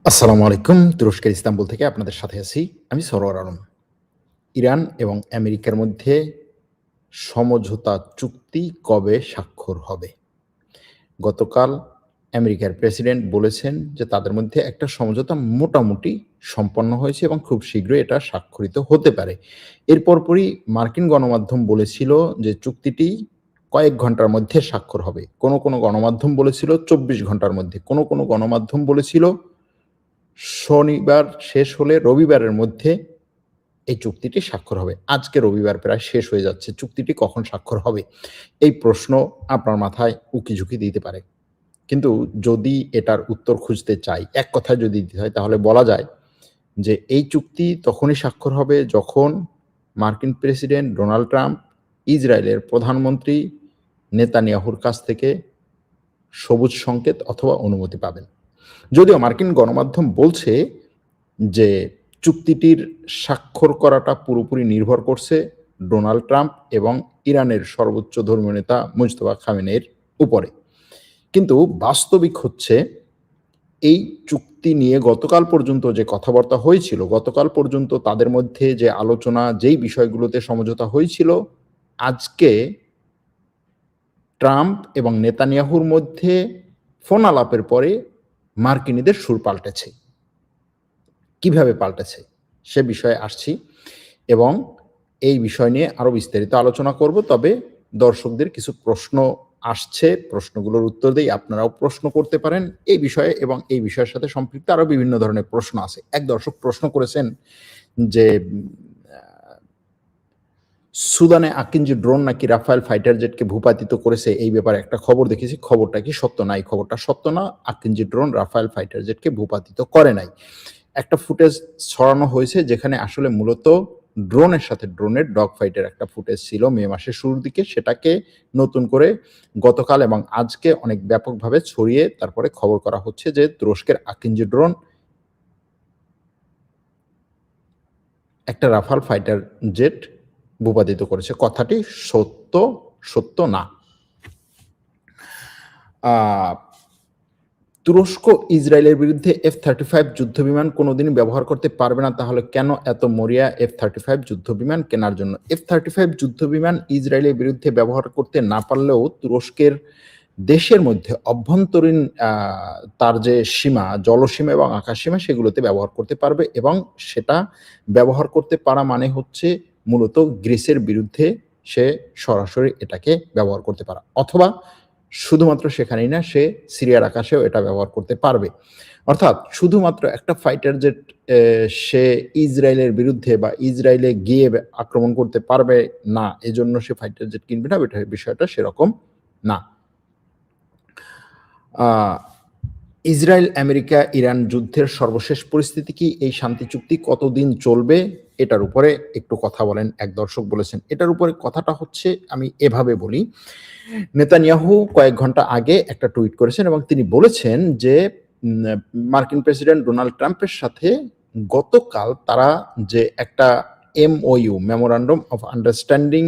আসসালামু আলাইকুম। তুরস্কের ইস্তাম্বুল থেকে আপনাদের সাথে আছি। আমি সরোয়ার আলম। ইরান এবং আমেরিকার মধ্যে সমঝোতা চুক্তি কবে স্বাক্ষর হবে? গতকাল আমেরিকার প্রেসিডেন্ট বলেছেন যে তাদের মধ্যে একটা সমঝোতা মোটামুটি সম্পন্ন হয়েছে এবং খুব শীঘ্রই এটা স্বাক্ষরিত হতে পারে। এর পরপরই মার্কিন গণমাধ্যম বলেছিল যে চুক্তিটি কয়েক ঘন্টার মধ্যে স্বাক্ষর হবে। কোনো গণমাধ্যম বলেছিল ২৪ ঘন্টার মধ্যে। কোনো গণমাধ্যম বলেছিল শনিবার শেষ হলে রবিবারের মধ্যে এই চুক্তিটি স্বাক্ষর হবে। আজকে রবিবার প্রায় শেষ হয়ে যাচ্ছে। চুক্তিটি কখন স্বাক্ষর হবে? এই প্রশ্ন আপনার মাথায় উকিঝুঁকি দিতে পারে। কিন্তু যদি এটার উত্তর খুঁজতে চাই, এক কথায় যদি দিতে হয় তাহলে বলা যায় যে এই চুক্তি তখনই স্বাক্ষর হবে যখন মার্কিন প্রেসিডেন্ট ডোনাল্ড ট্রাম্প ইসরায়েলের প্রধানমন্ত্রী নেতানিয়াহুর কাছ থেকে সবুজ সংকেত অথবা অনুমতি পাবেন। যদিও মার্কিন গণমাধ্যম বলছে যে চুক্তিটির স্বাক্ষর করাটা পুরোপুরি নির্ভর করছে ডোনাল্ড ট্রাম্প এবং ইরানের সর্বোচ্চ ধর্মীয় নেতা মুজতবা খামেনেইর উপরে। কিন্তু বাস্তবিক হচ্ছে এই চুক্তি নিয়ে গতকাল পর্যন্ত যে কথাবার্তা হয়েছিল, গতকাল পর্যন্ত তাদের মধ্যে যে আলোচনা যেই বিষয়গুলোতে সমঝোতা হয়েছিল, আজকে ট্রাম্প এবং নেতানিয়াহুর মধ্যে ফোন আলাপের পরে মার্কিনীদের সুর পাল্টেছে। কিভাবে পাল্টেছে সে বিষয়ে আসছি এবং এই বিষয় নিয়ে আরো বিস্তারিত আলোচনা করব। তবে দর্শকদের কিছু প্রশ্ন আসছে, প্রশ্নগুলোর উত্তর দেই। আপনারাও প্রশ্ন করতে পারেন এই বিষয়ে এবং এই বিষয়ের সাথে সম্পৃক্ত আরো বিভিন্ন ধরনের প্রশ্ন আছে। এক দর্শক প্রশ্ন করেছেন যে সুদানে আকিঞ্জি ড্রোন নাকি রাফায়েল ফাইটার জেটকে ভূপাতিত করেছে, এই ব্যাপারে একটা খবর দেখেছি। খবরটা কি সত্য? না, এই খবরটা সত্য না। আকিঞ্জি ড্রোন রাফায়েল ফাইটার জেটকে ভূপাতিত করে নাই। একটা ফুটেজ ছড়ানো হয়েছে যেখানে আসলে মূলত ড্রোনের সাথে ড্রোনের ডগ ফাইটের একটা ফুটেজ ছিল মে মাসের শুরুর দিকে। সেটাকে নতুন করে গতকাল এবং আজকে অনেক ব্যাপকভাবে ছড়িয়ে তারপরে খবর করা হচ্ছে যে তুরস্কের আকিঞ্জি ড্রোন একটা রাফাল ফাইটার জেট ভূপাতিত করেছে। কথাটি সত্য না। তুরস্ক ইসরায়েলের বিরুদ্ধে F-35 যুদ্ধবিমান কোনোদিনই ব্যবহার করতে পারবে না, তাহলে কেন এত মরিয়া F-35 যুদ্ধবিমান কেনার জন্য? F-35 যুদ্ধবিমান ইসরায়েলের বিরুদ্ধে ব্যবহার করতে না পারলেও তুরস্কের দেশের মধ্যে অভ্যন্তরীণ তার যে সীমা, জলসীমা এবং আকাশসীমা সেগুলোতে ব্যবহার করতে পারবে এবং সেটা ব্যবহার করতে পারা মানে হচ্ছে মূলত গ্রিসের বিরুদ্ধে সে সরাসরি এটাকে ব্যবহার করতে পারা। অথবা শুধুমাত্র সেখানেই না, সে সিরিয়ার আকাশেও এটা ব্যবহার করতে পারবে। অর্থাৎ শুধুমাত্র একটা ফাইটার জেট সে ইসরায়েলের বিরুদ্ধে বা ইসরায়েলে গিয়ে আক্রমণ করতে পারবে না, এজন্য সে ফাইটার জেট কিনবে না, বিষয়টা সেরকম না। ইসরায়েল, আমেরিকা, ইরান যুদ্ধের সর্বশেষ পরিস্থিতি কি? এই শান্তি চুক্তি কতদিন চলবে? এটার উপরে একটু কথা বলেন, এক দর্শক বলেছেন। এটার উপরে কথাটা হচ্ছে, আমি এভাবে বলি। নেতানিয়াহু কয়েক ঘন্টা আগে একটা টুইট করেছেন এবং তিনি বলেছেন যে মার্কিন প্রেসিডেন্ট ডোনাল্ড ট্রাম্পের সাথে গতকাল তারা যে একটা MOU, মেমোরান্ডাম অফ আন্ডারস্ট্যান্ডিং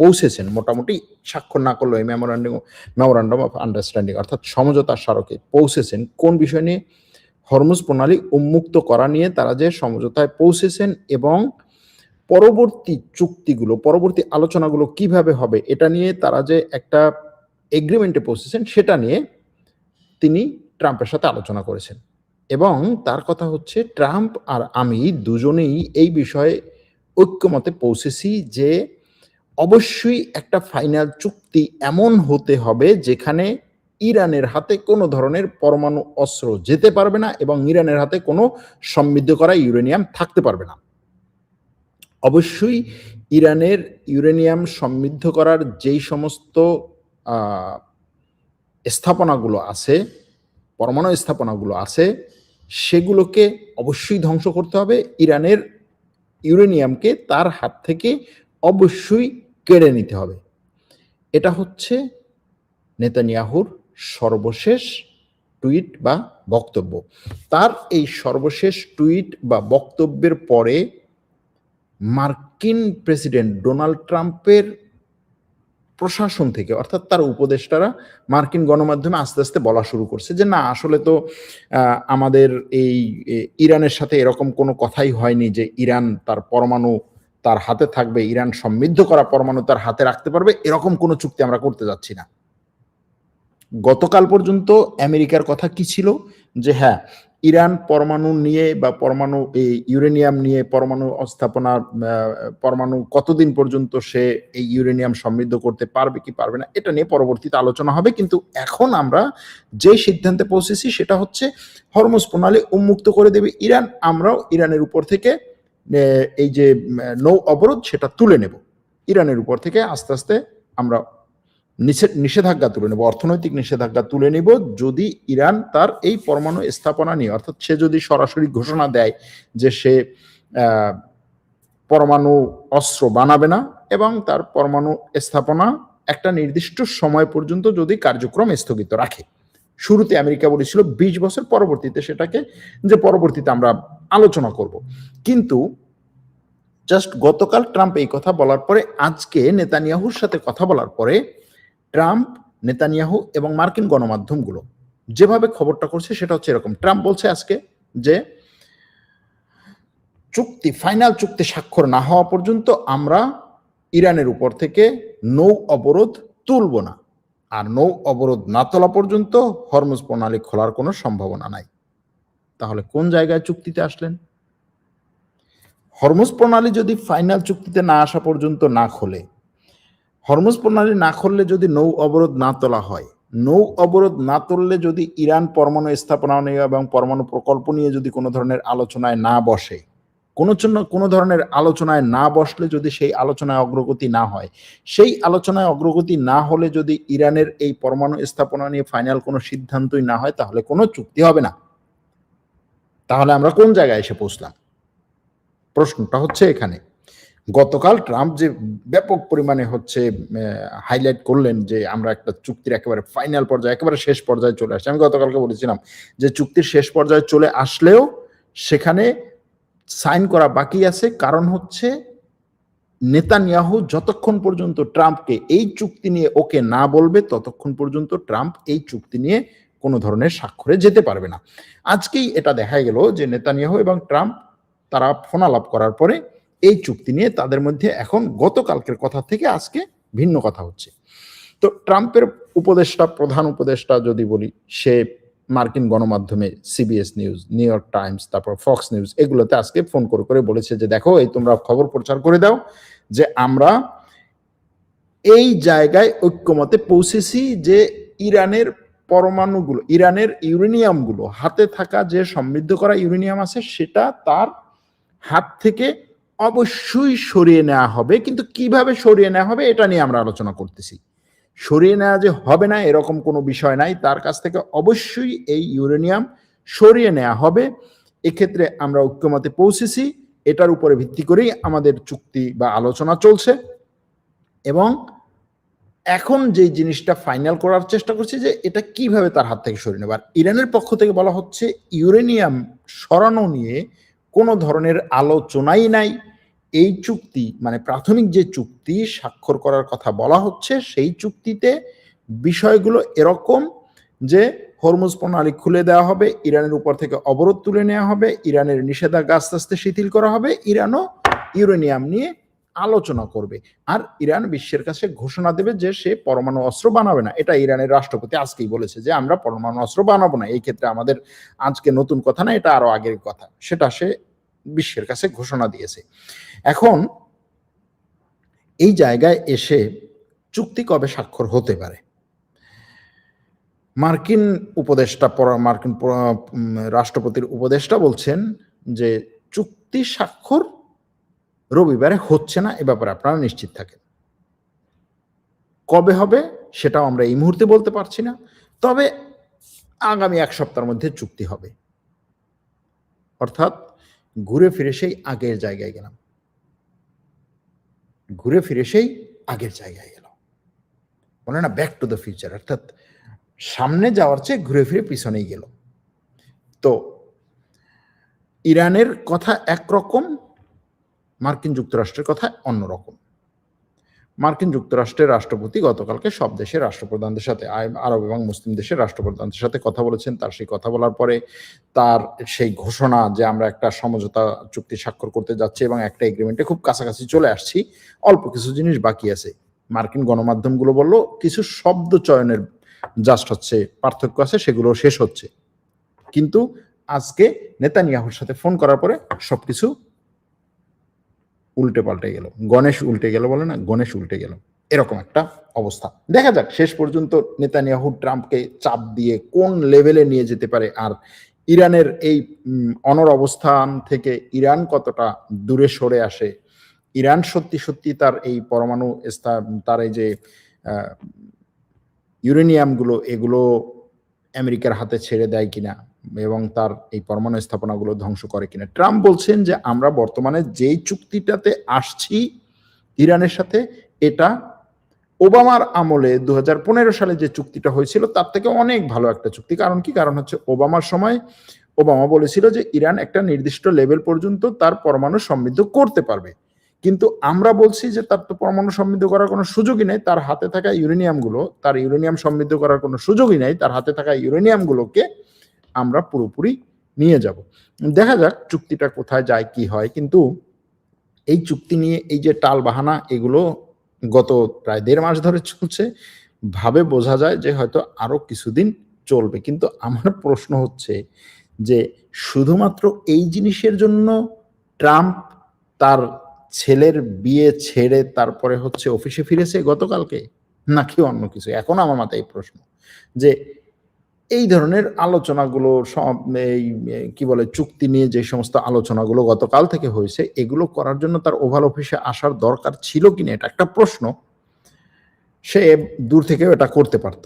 পৌঁছেছেন, মোটামুটি স্বাক্ষর না করলেও এই মেমোরান্ডাম অফ আন্ডারস্ট্যান্ডিং অর্থাৎ সমঝোতার স্মারকে পৌঁছেছেন। কোন বিষয় নিয়ে? হরমুজ প্রণালী উন্মুক্ত করা নিয়ে তারা যে সমঝোতায় পৌঁছেছেন এবং পরবর্তী চুক্তিগুলো, পরবর্তী আলোচনাগুলো কিভাবে হবে এটা নিয়ে তারা যে একটা এগ্রিমেন্টে পৌঁছেছেন সেটা নিয়ে তিনি ট্রাম্পের সাথে আলোচনা করেছেন এবং তার কথা হচ্ছে ট্রাম্প আর আমি দুজনেই এই বিষয়ে ঐক্যমতে পৌঁছেছি যে অবশ্যই একটা ফাইনাল চুক্তি এমন হতে হবে যেখানে ইরানের হাতে কোনো ধরনের পরমাণু অস্ত্র যেতে পারবে না এবং ইরানের হাতে কোনো সমৃদ্ধ করা ইউরেনিয়াম থাকতে পারবে না। অবশ্যই ইরানের ইউরেনিয়াম সমৃদ্ধ করার যেই সমস্ত স্থাপনাগুলো আছে, পরমাণু স্থাপনাগুলো আছে, সেগুলোকে অবশ্যই ধ্বংস করতে হবে। ইরানের ইউরেনিয়ামকে তার হাত থেকে অবশ্যই কেড়ে নিতে হবে। এটা হচ্ছে নেতানিয়াহুর সর্বশেষ টুইট বা বক্তব্য। তার এই সর্বশেষ টুইট বা বক্তব্যের পরে মার্কিন প্রেসিডেন্ট ডোনাল্ড ট্রাম্পের প্রশাসন থেকে অর্থাৎ তার উপদেষ্টারা মার্কিন গণমাধ্যমে আস্তে আস্তে বলা শুরু করছে যে না আসলে তো আমাদের এই ইরানের সাথে এরকম কোনো কথাই হয়নি যে ইরান তার পরমাণু তার হাতে থাকবে, ইরান সমৃদ্ধ করা পরমাণু তার হাতে রাখতে পারবে, এরকম কোনো চুক্তি আমরা করতে যাচ্ছি না। গতকাল পর্যন্ত আমেরিকার কথা কি ছিল যে হ্যাঁ, ইরান পরমাণু নিয়ে বা পরমাণু এই ইউরেনিয়াম নিয়ে পরমাণু স্থাপনা পরমাণু কতদিন পর্যন্ত সে এই ইউরেনিয়াম সমৃদ্ধ করতে পারবে কি পারবে না এটা নিয়ে পরবর্তীতে আলোচনা হবে। কিন্তু এখন আমরা যে সিদ্ধান্তে পৌঁছেছি সেটা হচ্ছে হরমুজ প্রণালী উন্মুক্ত করে দেবে ইরান, আমরাও ইরানের উপর থেকে এই যে নৌ অবরোধ সেটা তুলে নেব। ইরানের উপর থেকে আস্তে আস্তে আমরা নিষেধাজ্ঞা তুলে নেব, অর্থনৈতিক নিষেধাজ্ঞা তুলে নেব যদি ইরান তার এই পরমাণু স্থাপনা নিয়ে, অর্থাৎ সে যদি সরাসরি ঘোষণা দেয় যে সে পরমাণু অস্ত্র বানাবে না এবং তার পরমাণু স্থাপনা একটা নির্দিষ্ট সময় পর্যন্ত যদি কার্যক্রম স্থগিত রাখে। শুরুতে আমেরিকা বলেছিল 20 বছর, পরবর্তীতে সেটাকে যে পরবর্তীতে আমরা আলোচনা করব। কিন্তু জাস্ট গতকাল ট্রাম্প এই কথা বলার পরে, আজকে নেতানিয়াহুর সাথে কথা বলার পরে ট্রাম্প, নেতানিয়াহু এবং মার্কিন গণমাধ্যমগুলো যেভাবে খবরটা করছে সেটা হচ্ছে এরকম। ট্রাম্প বলছে আজকে যে চুক্তি, ফাইনাল চুক্তি স্বাক্ষর না হওয়া পর্যন্ত আমরা ইরানের উপর থেকে নৌ অবরোধ তুলব না, আর নৌ অবরোধ না তোলা পর্যন্ত হরমুজ প্রণালী খোলার কোনো সম্ভাবনা নাই। তাহলে কোন জায়গায় চুক্তিতে আসলেন? হরমুজ প্রণালী যদি ফাইনাল চুক্তিতে না আসা পর্যন্ত না খোলে, হরমুজ প্রণালী না খুললে যদি নৌ অবরোধ না তোলা হয়, নৌ অবরোধ না তুললে যদি ইরান পরমাণু স্থাপনা নিয়ে এবং পরমাণু প্রকল্প নিয়ে যদি কোনো ধরনের আলোচনায় না বসে, কোনো ধরনের আলোচনায় না বসলে যদি সেই আলোচনায় অগ্রগতি না হয়, সেই আলোচনায় অগ্রগতি না হলে যদি ইরানের এই পরমাণু স্থাপনা নিয়ে ফাইনাল কোনো সিদ্ধান্তই না হয়, তাহলে কোনো চুক্তি হবে না। তাহলে আমরা কোন জায়গায় এসে পৌঁছলাম? প্রশ্নটা হচ্ছে এখানে। গতকাল ট্রাম্প যে ব্যাপক পরিমাণে হচ্ছে হাইলাইট করলেন যে আমরা একটা চুক্তির একেবারে ফাইনাল পর্যায়ে, একেবারে শেষ পর্যায়ে চলে আসছি। আমি গতকালকে বলেছিলাম যে চুক্তির শেষ পর্যায়ে চলে আসলেও সেখানে সাইন করা বাকি আছে, কারণ হচ্ছে নেতানিয়াহু যতক্ষণ পর্যন্ত ট্রাম্পকে এই চুক্তি নিয়ে ওকে না বলবে ততক্ষণ পর্যন্ত ট্রাম্প এই চুক্তি নিয়ে কোনো ধরনের স্বাক্ষরে যেতে পারবে না। আজকেই এটা দেখা গেল যে নেতানিয়াহু এবং ট্রাম্প তারা ফোনালাপ করার পরে এই চুক্তি নিয়ে তাদের মধ্যে এখন গতকালকের কথা থেকে আজকে ভিন্ন কথা হচ্ছে। তো ট্রাম্পের উপদেষ্টা, প্রধান উপদেষ্টা যদি বলি, সে মার্কিন গণমাধ্যমে CBS news, new York Times, তারপর ফক্স নিউজ, এগুলোতে আজকে ফোন করে করে বলেছে যে দেখো এই তোমরা খবর প্রচার করে দাও যে আমরা এই জায়গায় ঐক্যমতে পৌঁছেছি যে ইরানের পরমাণুগুলো, ইরানের ইউরেনিয়ামগুলো, হাতে থাকা যে সমৃদ্ধ করা ইউরেনিয়াম আছে সেটা তার হাত থেকে অবশ্যই সরিয়ে নেওয়া হবে। কিন্তু কিভাবে সরিয়ে নেওয়া হবে এটা নিয়ে আমরা আলোচনা করতেছি। সরিয়ে নেওয়া যে হবে না এরকম কোনো বিষয় নাই, তার কাছ থেকে অবশ্যই এই ইউরেনিয়াম সরিয়ে নেওয়া হবে। এক্ষেত্রে আমরা ঐক্যমতে পৌঁছেছি, এটার উপরে ভিত্তি করেই আমাদের চুক্তি বা আলোচনা চলছে। এবং এখন যে জিনিসটা ফাইনাল করার চেষ্টা করছি যে এটা কিভাবে তার হাত থেকে সরিয়ে নেব। আর ইরানের পক্ষ থেকে বলা হচ্ছে ইউরেনিয়াম সরানো নিয়ে কোনো ধরনের আলোচনাই নাই। এই চুক্তি মানে প্রাথমিক যে চুক্তি স্বাক্ষর করার কথা বলা হচ্ছে সেই চুক্তিতে বিষয়গুলো এরকম যে হরমুজ প্রণালী খুলে দেওয়া হবে, ইরানের উপর থেকে অবরোধ তুলে নেওয়া হবে, ইরানের নিষেধাজ্ঞা আস্তে আস্তে শিথিল করা হবে, ইরানও ইউরেনিয়াম নিয়ে আলোচনা করবে, আর ইরান বিশ্বের কাছে ঘোষণা দেবে যে সে পরমাণু অস্ত্র বানাবে না। এটা ইরানের রাষ্ট্রপতি আজকেই বলেছে যে আমরা পরমাণু অস্ত্র বানাবো না। এই ক্ষেত্রে আমাদের আজকে নতুন কথা না, এটা আরো আগের কথা, সেটা সে বিশ্বের কাছে ঘোষণা দিয়েছে। এখন এই জায়গায় এসে চুক্তি কবে স্বাক্ষর হতে পারে? মার্কিন উপদেষ্টা, মার্কিন রাষ্ট্রপতির উপদেষ্টা বলছেন যে চুক্তি স্বাক্ষর রবিবারে হচ্ছে না, এ ব্যাপারে আপনারা নিশ্চিত থাকেন। কবে হবে সেটাও আমরা এই মুহূর্তে বলতে পারছি না, তবে আগামী এক সপ্তাহের মধ্যে চুক্তি হবে। অর্থাৎ ঘুরে ফিরে সেই আগের জায়গায় গেলাম, ঘুরে ফিরে সেই আগের জায়গায় গেল, বলে না ব্যাক টু দ্য ফিউচার, অর্থাৎ সামনে যাওয়ার চেয়ে ঘুরে ফিরে পিছনেই গেল। তো ইরানের কথা একরকম, মার্কিন যুক্তরাষ্ট্রের কথা অন্যরকম। মার্কিন যুক্তরাষ্ট্রের রাষ্ট্রপতি গতকালকে সব দেশের রাষ্ট্রপ্রধানদের সাথে আরব এবং মুসলিম দেশের রাষ্ট্রপ্রধানদের সাথে কথা বলেছেন। তার সেই কথা বলার পরে তার সেই ঘোষণা যে আমরা একটা সমঝোতা চুক্তি স্বাক্ষর করতে যাচ্ছি এবং একটা এগ্রিমেন্টে খুব কাছাকাছি চলে আসছি, অল্প কিছু জিনিস বাকি আছে। মার্কিন গণমাধ্যমগুলো বলল কিছু শব্দ চয়নের জাস্ট হচ্ছে পার্থক্য আছে, সেগুলো শেষ হচ্ছে। কিন্তু আজকে নেতানিয়াহুর সাথে ফোন করার পরে সবকিছু উল্টে পাল্টে গেল, গণেশ উল্টে গেল বলে না, গণেশ উল্টে গেল, এরকম একটা অবস্থা। দেখা যাক শেষ পর্যন্ত নেতানিয়াহু ট্রাম্পকে চাপ দিয়ে কোন লেভেলে নিয়ে যেতে পারে, আর ইরানের এই অনর অবস্থান থেকে ইরান কতটা দূরে সরে আসে, ইরান সত্যি সত্যি তার এই পরমাণু তার এই যে ইউরেনিয়ামগুলো এগুলো আমেরিকার হাতে ছেড়ে দেয় কিনা এবং তার এই পরমাণু স্থাপনাগুলো ধ্বংস করে কিনা। ট্রাম্প বলছেন যে আমরা বর্তমানে যেই চুক্তিটাতে আসছি ইরানের সাথে, এটা ওবামার আমলে 2015 সালে যে চুক্তিটা হয়েছিল তার থেকে অনেক ভালো একটা চুক্তি। কারণ কি? কারণ হচ্ছে ওবামার সময় ওবামা বলেছিল যে ইরান একটা নির্দিষ্ট লেভেল পর্যন্ত তার পরমাণু সমৃদ্ধ করতে পারবে, কিন্তু আমরা বলছি যে তার তো পরমাণু সমৃদ্ধ করার কোনো সুযোগই নেই, তার হাতে থাকা ইউরেনিয়ামগুলো, তার ইউরেনিয়াম সমৃদ্ধ করার কোনো সুযোগই নেই, তার হাতে থাকা ইউরেনিয়ামগুলোকে আমরা পুরোপুরি নিয়ে যাব। দেখা যাক চুক্তিটা কোথায় যায়, কি হয়। কিন্তু এই চুক্তি নিয়ে এই যে টাল বাহানা, এগুলো গত প্রায় 1.5 মাস ধরে চলছে, ভাবে বোঝা যায় যে হয়তো আরো কিছুদিন চলবে। কিন্তু আমার প্রশ্ন হচ্ছে যে শুধুমাত্র এই জিনিসের জন্য ট্রাম্প তার ছেলের বিয়ে ছেড়ে তারপরে হচ্ছে অফিসে ফিরেছে গতকালকে, নাকি অন্য কিছু? এখন আমার মাথায় এই প্রশ্ন যে এই ধরনের আলোচনাগুলো সব এই কি বলে চুক্তি নিয়ে যে সমস্ত আলোচনাগুলো গতকাল থেকে হয়েছে, এগুলো করার জন্য তার ওভাল অফিসে আসার দরকার ছিল কিনা, এটা একটা প্রশ্ন। সে দূর থেকেও এটা করতে পারত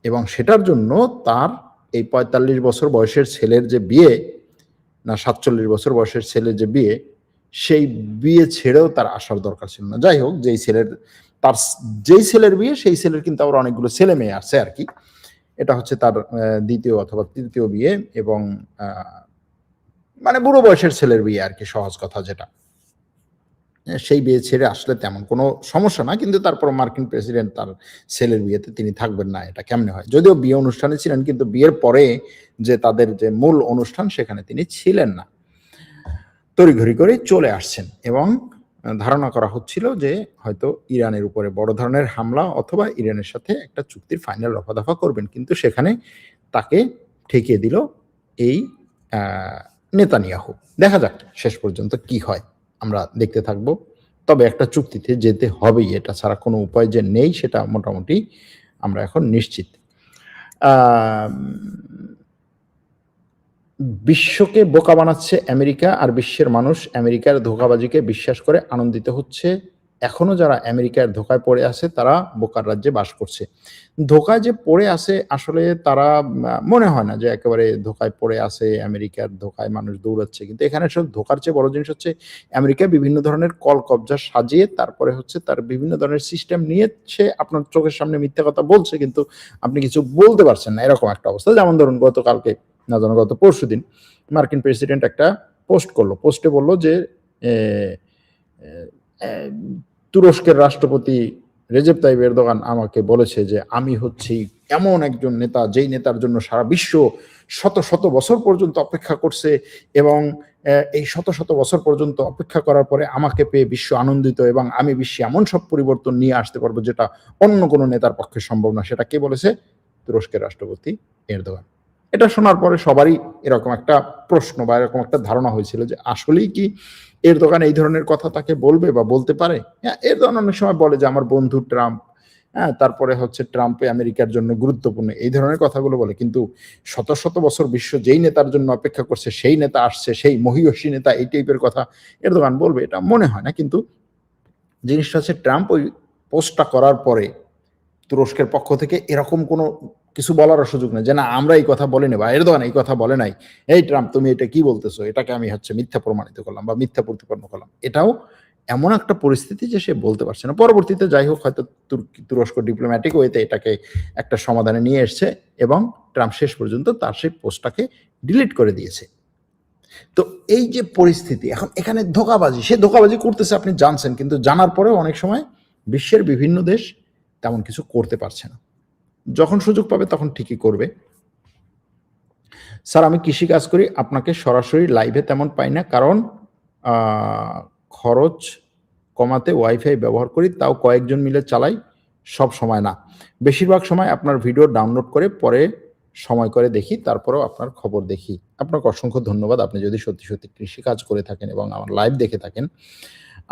এবং সেটার জন্য তার এই 45 বছর বয়সের ছেলের যে বিয়ে, না 47 বছর বয়সের ছেলের যে বিয়ে, সেই বিয়ে ছেড়েও তার আসার দরকার ছিল না। যাই হোক, তার যেই ছেলের বিয়ে, সেই ছেলের কিন্তু আবার অনেকগুলো ছেলে মেয়ে আছে আর কি। এটা হচ্ছে তার দ্বিতীয় অথবা তৃতীয় বিয়ে এবং মানে বুড়ো বয়সের ছেলের বিয়ে আর কি, সহজ কথা যেটা। সেই বিয়ে ছেড়ে আসলে তেমন কোনো সমস্যা না, কিন্তু তারপর মার্কিন প্রেসিডেন্ট তার ছেলের বিয়েতে তিনি থাকবেন না, এটা কেমনে হয়? যদিও বিয়ে অনুষ্ঠানে ছিলেন, কিন্তু বিয়ের পরে যে তাদের যে মূল অনুষ্ঠান সেখানে তিনি ছিলেন না, তড়িঘড়ি করে চলে আসছেন এবং ধারণা করা হচ্ছিল যে হয়তো ইরানের উপরে বড় ধরনের হামলা অথবা ইরানের সাথে একটা চুক্তির ফাইনাল রফাদফা করবেন, কিন্তু সেখানে তাকে ঠেকিয়ে দিল এই নেতানিয়াহু। দেখা যাক শেষ পর্যন্ত কি হয়, আমরা দেখতে থাকব। তবে একটা চুক্তিতে যেতে হবেই, এটা ছাড়া কোনো উপায় যে নেই সেটা মোটামুটি আমরা এখন নিশ্চিত। বিশ্বকে বোকা বানাচ্ছে আমেরিকা, আর বিশ্বের মানুষ আমেরিকার ধোঁকাবাজিকে বিশ্বাস করে আনন্দিত হচ্ছে। এখনো যারা আমেরিকার ধোঁকায় পড়ে আছে তারা বোকার রাজ্যে বাস করছে। ধোঁকায় যে পড়ে আছে আসলে তারা মনে হয় না যে একেবারে ধোঁকায় পড়ে আছে, আমেরিকার ধোঁকায় মানুষ দৌড়াচ্ছে। কিন্তু এখানে সব ধোঁকার চেয়ে বড় জিনিস হচ্ছে আমেরিকা বিভিন্ন ধরনের কল কবজা সাজিয়ে তারপরে হচ্ছে তার বিভিন্ন ধরনের সিস্টেম নিয়ে সে আপনার চোখের সামনে মিথ্যা কথা বলছে, কিন্তু আপনি কিছু বলতে পারছেন না, এরকম একটা অবস্থা। যেমন ধরুন গতকালকে না জানো গত পরশুদিন মার্কিন প্রেসিডেন্ট একটা পোস্ট করলো, পোস্টে বললো যে তুরস্কের রাষ্ট্রপতি রেজেপ তাইয়িপ এরদোগান আমাকে বলেছে যে আমি হচ্ছি এমন একজন নেতা যেই নেতার জন্য সারা বিশ্ব শত শত বছর পর্যন্ত অপেক্ষা করছে এবং এই শত শত বছর পর্যন্ত অপেক্ষা করার পরে আমাকে পেয়ে বিশ্ব আনন্দিত এবং আমি বিশ্বে এমন সব পরিবর্তন নিয়ে আসতে পারবো যেটা অন্য কোনো নেতার পক্ষে সম্ভব না। সেটা কে বলেছে? তুরস্কের রাষ্ট্রপতি এরদোগান। এটা শোনার পরে সবারই এরকম একটা প্রশ্ন বা এরকম একটা ধারণা হয়েছিল যে আসলেই কি এরদোগান এই ধরনের কথা তাকে বলবে বা বলতে পারে? হ্যাঁ, এরদোগান অনেক সময় বলে যে আমার বন্ধু ট্রাম্প, হ্যাঁ, তারপরে হচ্ছে ট্রাম্পে আমেরিকার জন্য গুরুত্বপূর্ণ, এই ধরনের কথাগুলো বলে। কিন্তু শত শত বছর বিশ্ব যেই নেতার জন্য অপেক্ষা করছে সেই নেতা আসছে, সেই মহীয়সী নেতা, এই টাইপের কথা এরদোগান বলবে এটা মনে হয় না। কিন্তু জিনিসটা হচ্ছে ট্রাম্প ওই পোস্টটা করার পরে তুরস্কের পক্ষ থেকে এরকম কোনো কিছু বলার সুযোগ নেই যে না আমরা এই কথা বলিনি বা এরদোগান এই কথা বলে নাই, এই ট্রাম্প তুমি এটা কি বলতেছো, এটাকে আমি হচ্ছে মিথ্যা প্রমাণিত করলাম বা মিথ্যা প্রতিপন্ন করলাম। এটাও এমন একটা পরিস্থিতি যে সে বলতে পারছে না। পরবর্তীতে যাই হোক হয়তো তুরস্ক ডিপ্লোম্যাটিক ওয়েতে এটাকে একটা সমাধানে নিয়ে এসছে এবং ট্রাম্প শেষ পর্যন্ত তার সেই পোস্টটাকে ডিলিট করে দিয়েছে। তো এই যে পরিস্থিতি এখন এখানে ধোঁকাবাজি, সে ধোঁকাবাজি করতেছে আপনি জানছেন, কিন্তু জানার পরেও অনেক সময় বিশ্বের বিভিন্ন দেশ তেমন কিছু করতে পারছে না। যখন সুযোগ পাবে তখন ঠিকই করবে। স্যার আমি কৃষিকাজ করি, আপনাকে সরাসরি লাইভে তেমন পাই না, কারণ আ খরচ কমাতে ওয়াইফাই ব্যবহার করি, তাও কয়েকজন মিলে চালাই, সব সময় না। বেশিরভাগ সময় আপনার ভিডিও ডাউনলোড করে পরে সময় করে দেখি, তারপরেও আপনার খবর দেখি। আপনাকে অসংখ্য ধন্যবাদ। আপনি যদি সত্যি কৃষিকাজ করে থাকেন এবং আমার লাইভ দেখে থাকেন,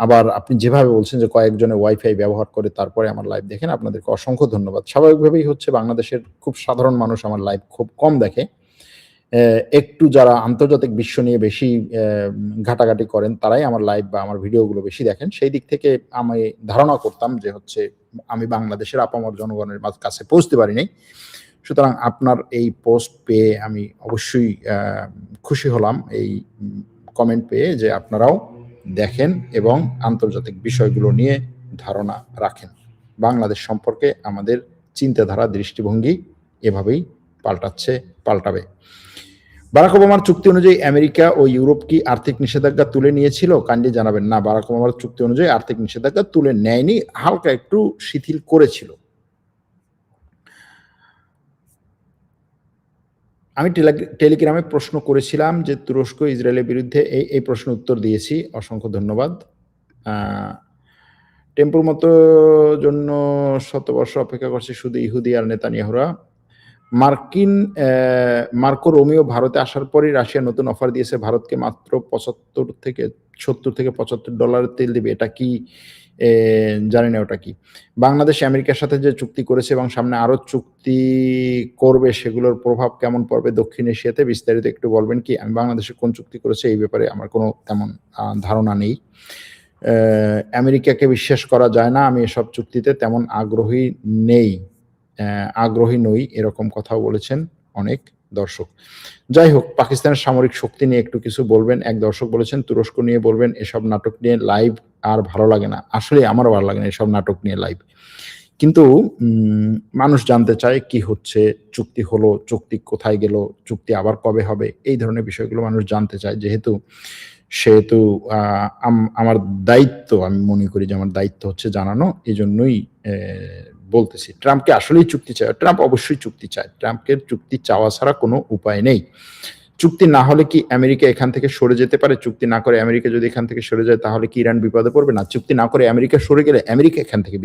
আবার আপনি যেভাবে বলছেন যে কয়েকজনে ওয়াইফাই ব্যবহার করে তারপরে আমার লাইভ দেখেন, আপনাদেরকে অসংখ্য ধন্যবাদ। স্বাভাবিকভাবেই হচ্ছে বাংলাদেশের খুব সাধারণ মানুষ আমার লাইভ খুব কম দেখে। একটু যারা আন্তর্জাতিক বিশ্ব নিয়ে বেশি ঘাটাঘাটি করেন তারাই আমার লাইভ বা আমার ভিডিওগুলো বেশি দেখেন। সেই দিক থেকে আমি ধারণা করতাম যে হচ্ছে আমি বাংলাদেশের আপামর জনগণের কাছে পৌঁছতে পারি নাই। সুতরাং আপনার এই পোস্ট পেয়ে আমি অবশ্যই খুশি হলাম, এই কমেন্ট পেয়ে যে আপনারাও দেখেন এবং আন্তর্জাতিক বিষয়গুলো নিয়ে ধারণা রাখেন। বাংলাদেশ সম্পর্কে আমাদের চিন্তাধারা, দৃষ্টিভঙ্গি এভাবেই পাল্টাবে। বারাক ওবামার চুক্তি অনুযায়ী আমেরিকা ও ইউরোপ কি আর্থিক নিষেধাজ্ঞা তুলে নিয়েছিল? কাইন্ডলি জানাবেন। না, বারাক ওবামার চুক্তি অনুযায়ী আর্থিক নিষেধাজ্ঞা তুলে নেয়নি, হালকা একটু শিথিল করেছিল। আমি টেলিগ্রামে প্রশ্ন করেছিলাম যে তুরস্ক ইসরায়েলের বিরুদ্ধে এই প্রশ্নের উত্তর দিয়েছি। অসংখ্য ধন্যবাদ। টেম্পুর মতো জন্য ১০০ বর্ষ অপেক্ষা করছে শুধু ইহুদি আর নেতানিয়াহুরা। মার্কো রোমিও ভারতে আসার পরই রাশিয়া নতুন অফার দিয়েছে ভারতকে, মাত্র $70 থেকে $75 তেল দিবে। এটা কি জানি না ওটা কি। বাংলাদেশ আমেরিকার সাথে যে চুক্তি করেছে এবং সামনে আরো চুক্তি করবে, সেগুলোর প্রভাব কেমন পড়বে দক্ষিণ এশিয়াতে, বিস্তারিত একটু বলবেন কি? আমি বাংলাদেশে কোন চুক্তি করেছে এই ব্যাপারে আমার কোনো তেমন ধারণা নেই। আমেরিকাকে বিশ্বাস করা যায় না, আমি এসব চুক্তিতে তেমন আগ্রহী নই, এরকম কথাও বলেছেন অনেক দর্শক। যাই হোক, পাকিস্তানের সামরিক শক্তি নিয়ে একটু কিছু বলবেন। এক দর্শক বলেছেন তুরস্ক নিয়ে বলবেন, এসব নাটক নিয়ে লাইভ আর ভালো লাগে না। আসলে আমারও ভালো লাগে না এসব নাটক নিয়ে লাইভ। কিন্তু মানুষ জানতে চায় কি হচ্ছে, চুক্তি হলো, চুক্তি কোথায় গেল, চুক্তি আবার কবে হবে, এই ধরনের বিষয়গুলো মানুষ জানতে চায়। সেহেতু আমার দায়িত্ব, আমি মনে করি যে আমার দায়িত্ব হচ্ছে জানানো, এজন্যই বলতেছি। ট্রাম্পকে আসলেই চুক্তি চায়? ট্রাম্প অবশ্যই চুক্তি চায়। ট্রাম্পের চুক্তি চাওয়া ছাড়া কোনো উপায় নেই। চুক্তি না হলে কি আমেরিকা এখান থেকে সরে যেতে পারে? চুক্তি না করে আমেরিকা যদি এখান থেকে সরে যায় তাহলে কি ইরান বিপদে পড়বে? না, চুক্তি না করে আমেরিকা সরে গেলে আমেরিকা এখান থেকে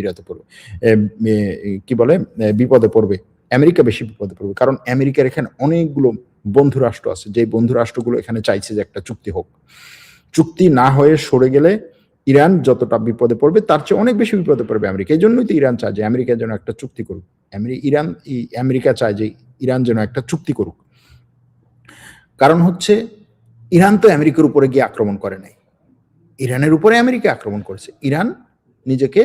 বিপদে পড়বে। আমেরিকা বেশি বিপদে পড়বে, কারণ আমেরিকার এখানে অনেকগুলো বন্ধু রাষ্ট্র আছে, যে বন্ধু রাষ্ট্রগুলো এখানে চাইছে যে একটা চুক্তি হোক। চুক্তি না হয়ে সরে গেলে ইরান যতটা বিপদে পড়বে তার চেয়ে অনেক বেশি বিপদে পড়বে আমেরিকা। এই জন্যই তো ইরান চায় যে আমেরিকা যেন একটা চুক্তি করুক। আমেরিকা চায় যে ইরান যেন একটা চুক্তি করুক। কারণ হচ্ছে ইরান তো আমেরিকার উপরে গিয়ে আক্রমণ করে নাই, ইরানের উপরে আমেরিকা আক্রমণ করেছে। ইরান নিজেকে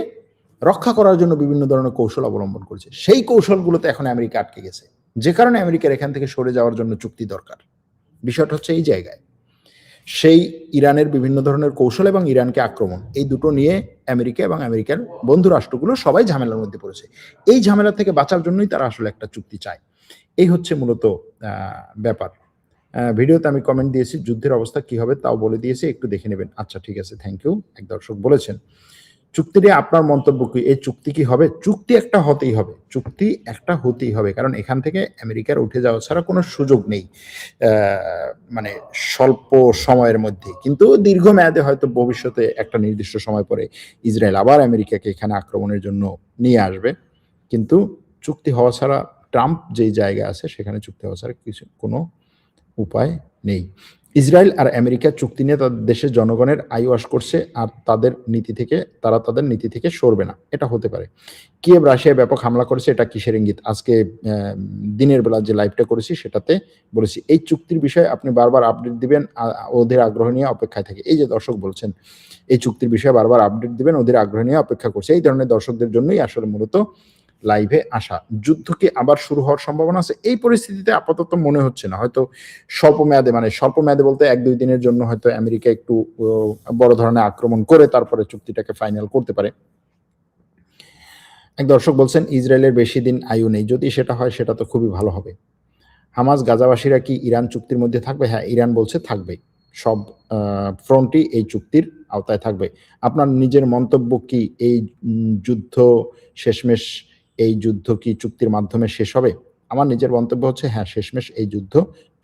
রক্ষা করার জন্য বিভিন্ন ধরনের কৌশল অবলম্বন করেছে, সেই কৌশলগুলোতে এখন আমেরিকা আটকে গেছে, যে কারণে আমেরিকার এখান থেকে সরে যাওয়ার জন্য চুক্তি দরকার। বিষয়টা হচ্ছে এই জায়গায়, সেই ইরানের বিভিন্ন ধরনের কৌশল এবং ইরানকে আক্রমণ, এই দুটো নিয়ে আমেরিকা এবং আমেরিকার বন্ধু রাষ্ট্রগুলো সবাই ঝামেলার মধ্যে পড়েছে। এই ঝামেলা থেকে বাঁচার জন্যই তারা আসলে একটা চুক্তি চায়। এই হচ্ছে মূলত ব্যাপার। ভিডিওতে আমি কমেন্ট দিয়েছি, যুদ্ধের অবস্থা কি হবে তাও বলে দিয়েছি, একটু দেখে নেবেন। আচ্ছা ঠিক আছে, থ্যাংক ইউ। এক দর্শক বলেছেন চুক্তি নিয়ে আপনার মন্তব্য কি? এই চুক্তি কি হবে? চুক্তি একটা হতেই হবে, কারণ এখান থেকে আমেরিকার উঠে যাওয়া ছাড়া কোনো সুযোগ নেই, মানে স্বল্প সময়ের মধ্যে। কিন্তু দীর্ঘমেয়াদে হয়তো ভবিষ্যতে একটা নির্দিষ্ট সময় পরে ইসরায়েল আবার আমেরিকাকে এখানে আক্রমণের জন্য নিয়ে আসবে। কিন্তু চুক্তি হওয়া ছাড়া, ট্রাম্প যেই জায়গায় আছে সেখানে চুক্তি হওয়া ছাড়া কোনো উপায় নেই। ইসরায়েল আর আমেরিকা চুক্তি নিয়ে তাদের দেশের জনগণের আইওয়াশ করছে, আর তারা তাদের নীতি থেকে সরবে না, এটা হতে পারে। কিয়েভ রাশিয়ায় ব্যাপক হামলা করেছে, এটা কিসের ইঙ্গিত? আজকে দিনের বেলা যে লাইভটা করেছি সেটাতে বলেছি। এই চুক্তির বিষয়ে আপনি বারবার আপডেট দিবেন, ওদের আগ্রহ নিয়ে অপেক্ষায় থাকে। এই যে দর্শক বলছেন এই চুক্তির বিষয়ে বারবার আপডেট দিবেন, ওদের আগ্রহ নিয়ে অপেক্ষা করছে, এই ধরনের দর্শকদের জন্যই আসলে মূলত লাইভে আসা। যুদ্ধ কি আবার শুরু হওয়ার সম্ভাবনা আছে? এই পরিস্থিতিতে আপাতত মনে হচ্ছে না। হয়তো স্বল্প মেয়াদে বলতে 1-2 দিনের জন্য হয়তো আমেরিকা একটু বড় ধরনের আক্রমণ করে তারপরে চুক্তিটাকে ফাইনাল করতে পারে। এক দর্শক বলছেন ইসরায়েলের বেশি দিন আয়ু নেই, যদি সেটা হয় সেটা তো খুবই ভালো হবে। হামাস গাজাবাসীরা কি ইরান চুক্তির মধ্যে থাকবে? হ্যাঁ, ইরান বলছে থাকবে। সব ফ্রন্টই এই চুক্তির আওতায় থাকবে। আপনার নিজের মন্তব্য কি এই যুদ্ধ শেষমেশ এই যুদ্ধ কি চুক্তির মাধ্যমে শেষ হবে? আমার নিজের মন্তব্য হচ্ছে হ্যাঁ, শেষমেশ এই যুদ্ধ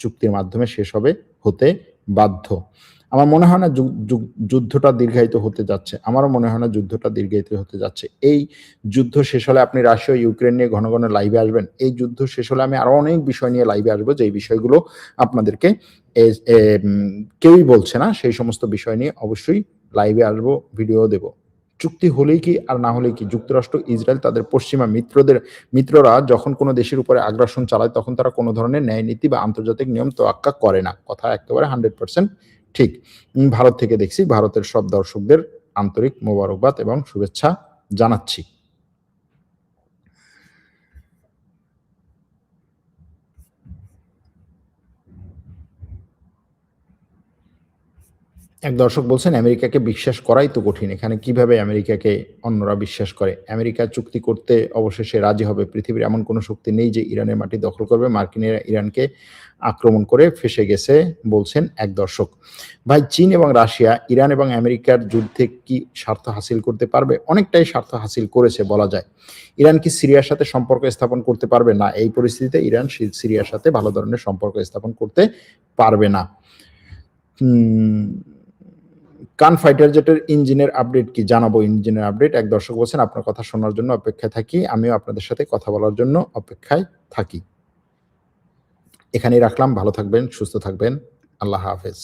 চুক্তির মাধ্যমে শেষ হতে বাধ্য। আমার মনে হয় না যুদ্ধটা দীর্ঘায়িত হতে যাচ্ছে। আমারও মনে হয় না যুদ্ধটা দীর্ঘায়িত হতে যাচ্ছে। এই যুদ্ধ শেষ হলে আপনি রাশিয়া ও ইউক্রেন নিয়ে ঘন, ঘন লাইভে আসবেন। এই যুদ্ধ শেষ হলে আমি আরো অনেক বিষয় নিয়ে লাইভে আসবো, যেই বিষয়গুলো আপনাদেরকে কেউই বলছে না। সেই সমস্ত বিষয় নিয়ে অবশ্যই লাইভে আসবো, ভিডিও দেব। চুক্তি হলেই কি আর না হলেই কি, যুক্তরাষ্ট্র, ইসরায়েল তাদের পশ্চিমা মিত্ররা যখন কোনো দেশের উপরে আগ্রাসন চালায় তখন তারা কোনো ধরনের ন্যায় নীতি বা আন্তর্জাতিক নিয়ম তোয়াক্কা করে না। কথা একেবারে 100% ঠিক। ভারত থেকে দেখছি, ভারতের সব দর্শকদের আন্তরিক মোবারকবাদ এবং শুভেচ্ছা জানাচ্ছি। এক দর্শক বলছেন, আমেরিকাকে বিশ্বাস করাই তো কঠিন। এখানে কিভাবে আমেরিকাকে অন্যরা বিশ্বাস করে? আমেরিকা চুক্তি করতে অবশেষে রাজি হবে। পৃথিবীর এমন কোনো শক্তি নেই যে ইরানের মাটি দখল করবে। মার্কিনিরা ইরানকে আক্রমণ করে ফেঁসে গেছে, বলছেন এক দর্শক। ভাই, চীন এবং রাশিয়া ইরান এবং আমেরিকার যুদ্ধে কি স্বার্থ হাসিল করতে পারবে? অনেকটাই স্বার্থ হাসিল করেছে বলা যায়। ইরান কি সিরিয়ার সাথে সম্পর্ক স্থাপন করতে পারবে? না, এই পরিস্থিতিতে ইরান সিরিয়ার সাথে ভালো ধরনের সম্পর্ক স্থাপন করতে পারবে না। কান ফাইটার জেটের ইঞ্জিনের আপডেট কি? জানাবো ইঞ্জিনের আপডেট। এক দর্শক বলছেন, আপনার কথা শোনার জন্য অপেক্ষায় থাকি। আমিও আপনাদের সাথে কথা বলার জন্য অপেক্ষায় থাকি। এখানেই রাখলাম। ভালো থাকবেন, সুস্থ থাকবেন। আল্লাহ হাফেজ।